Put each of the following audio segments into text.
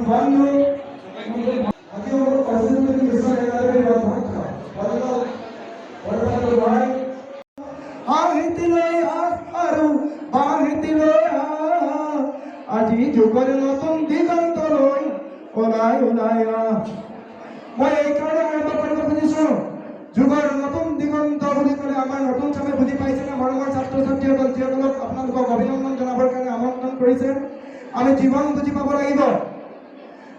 বন্ধু আজিও অসুবিধা কিছু এলাকায় ভাত খাও আহিতিলৈ আৰু বাহিতিলৈ আজি যুগৰ নতুন দিগন্তলৈ ওলাই ওলাই মই এইকাৰণে আৰম্ভ কৰিব খুজিছোঁ যুগৰ নতুন দিগন্ত বুলি ক'লে আমাৰ নতুন চামে বুজি পাইছেনে মৰমৰ ছাত্ৰ ছাত্ৰীসকল যিসকলক আপোনালোকক অভিনন্দন জনাবৰ কাৰণে আমন্ত্ৰণ কৰিছে আমি জীৱন বুজি পাব লাগিব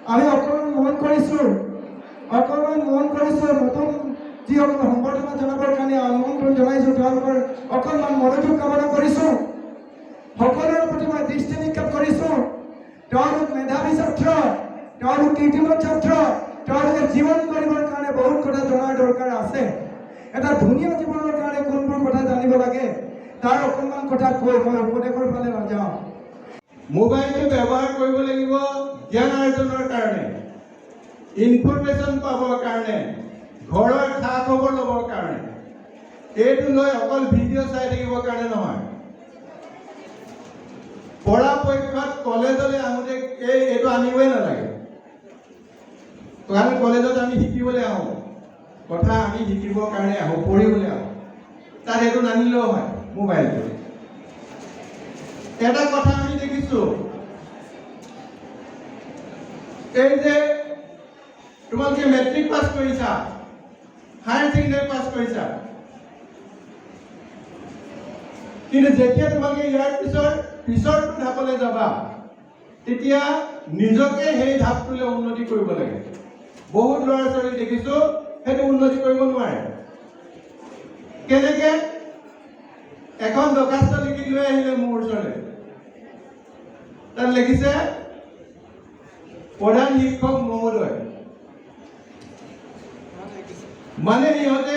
আমি অকণমান মন কৰিছোঁ নতুন যিসকল সম্বৰ্ধনা জনাবৰ কাৰণে আমন্ত্ৰণ জনাইছোঁ তেওঁলোকৰ অকণমান মনোযোগ কামনা কৰিছোঁ সকলোৰে প্ৰতি মই দৃষ্টি নিক্ষেপ কৰিছোঁ তেওঁলোক মেধাৱী ছাত্ৰ তেওঁলোক কীৰ্তিমান ছাত্ৰ তেওঁলোকে জীৱন কৰিবৰ কাৰণে বহুত কথা জনাৰ দৰকাৰ আছে এটা ধুনীয়া জীৱনৰ কাৰণে কোনবোৰ কথা জানিব লাগে তাৰ অকণমান কথা কৈ মই উপদেশৰ ফালে নাযাওঁ মোবাইলটো ব্যৱহাৰ কৰিব লাগিব জ্ঞান অৰ্জনৰ কাৰণে ইনফৰমেশ্যন পাবৰ কাৰণে ঘৰৰ খা খবৰ ল'বৰ কাৰণে এইটো লৈ অকল ভিডিঅ' চাই থাকিবৰ কাৰণে নহয় পৰাপক্ষত কলেজলৈ আহোঁতে এইটো আনিবই নালাগে কাৰণ কলেজত আমি শিকিবলৈ আহোঁ কথা আমি শিকিবৰ কাৰণে আহোঁ পঢ়িবলৈ আহোঁ তাত এইটো নানিলেও হয় মোবাইলটো এটা কথা আমি দেখিছোঁ এই যে তোমালোকে মেট্ৰিক পাছ কৰিছা হায়াৰ ছেকেণ্ডাৰী পাছ কৰিছা কিন্তু যেতিয়া তোমালোকে ইয়াৰ পিছৰ ধাপলৈ যাবা তেতিয়া নিজকে সেই ধাপটোলৈ উন্নতি কৰিব লাগে বহুত ল'ৰা ছোৱালী দেখিছোঁ সেইটো উন্নতি কৰিব নোৱাৰে কেনেকৈ এখন দৰখাস্ত লিখি লৈ আহিলে মোৰ ওচৰলৈ তাত লিখিছে প্ৰধান শিক্ষক মহোদয় মানে ইহঁতে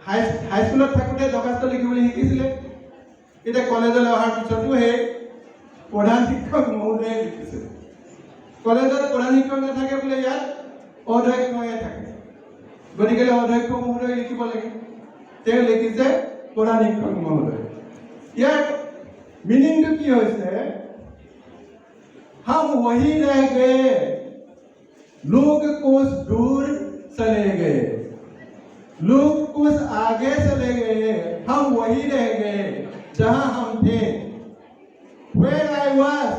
হাইস্কুলত থাকোঁতে দৰখাস্ত লিখিবলৈ শিকিছিলে এতিয়া কলেজলৈ অহাৰ পিছতো সেই প্ৰধান শিক্ষক মহোদয়ে লিখিছে কলেজত প্ৰধান শিক্ষক নাথাকে বোলে ইয়াত অধ্যক্ষহে থাকে গতিকে অধ্যক্ষ মহোদয় লিখিব লাগে তেওঁ লিখিছে প্ৰধান শিক্ষক মহোদয় ইয়াৰ মিনিংটো কি হৈছে हम वही रह गए लोग कुछ दूर चले गए लोग कुछ आगे चले गए हम वही रह गए जहां हम थे where I was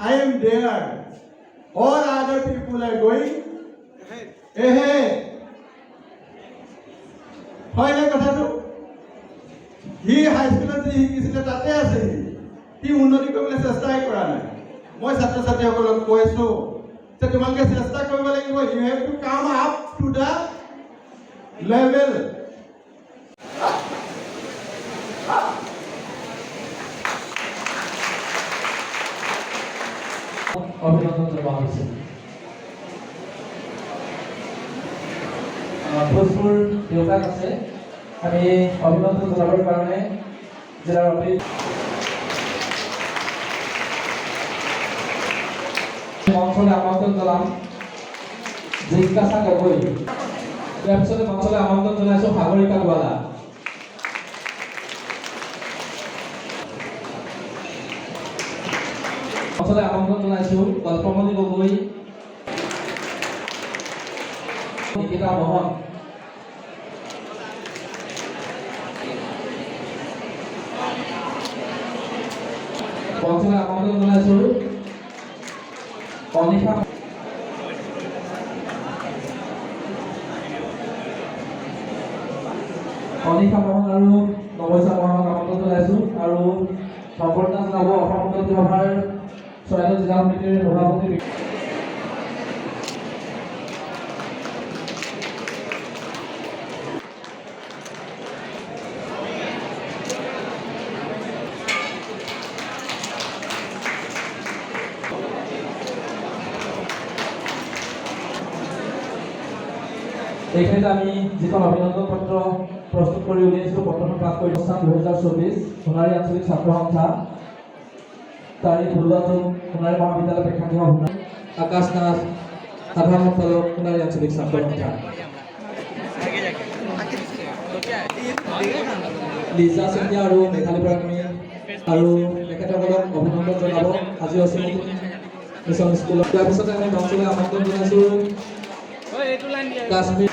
I am there all other people are going ahead হয় না কথাটো সি হাইস্কুলত যি শিকিছিলে তাতে আছে সি উন্নতি কৰিবলৈ চেষ্টাই কৰা নাই মই ছাত্ৰ ছাত্ৰীসকলক কৈছোঁ যে তোমালোকে চেষ্টা কৰিব লাগিব you have to come up to the level অভিনন্দন জনোৱা হৈছে ভোজপুৰ দেউতাক আছে আমি অভিনন্দন জনাবৰ কাৰণে জিলাৰ মঞ্চলৈ আমন্ত্ৰণ জনাম জিজ্ঞাসা গগৈ ইয়াৰ পিছতে মঞ্চলৈ আমন্ত্ৰণ জনাইছোঁ সাগৰিকা গোৱালা মঞ্চলৈ আমন্ত্ৰণ জনাইছোঁ কল্পমণি গগৈ নিকিতা মোহন মঞ্চলৈ আমন্ত্ৰণ জনাইছোঁ অনিশা মোহন আৰু নৱস্যা মোহনক আমন্ত্ৰণ জনাইছোঁ আৰু সম্বৰ্ধনা জনাব অসম উন্নতি সভাৰ চৰাইদেউ জিলা সমিতিৰ সভাপতি এইখিনিতে আমি যিখন অভিনন্দন পত্ৰ প্ৰস্তুত কৰি উলিয়াইছিলোঁ পত্ৰখন পাঠ কৰি অনুষ্ঠান 2024 সোণাৰী আঞ্চলিক ছাত্ৰ সন্থা তাৰিখ 16 জুন সোণাৰী মহাবিদ্যালয় প্ৰেক্ষাগৃহ সোণাৰী আকাশ নাথ সাধাৰণ সম্পাদক সোণাৰী আঞ্চলিক ছাত্ৰ সন্থা লিজা চেতিয়া আৰু মেঘালী বৰাকৰ্মী আৰু তেখেতসকলক অভিনন্দন জনাব আজি অচিনাকি মিছন স্কুলত। ইয়াৰ পিছতে আমি মঞ্চলৈ আমন্ত্ৰণ জনাইছোঁ কাশ্মীৰ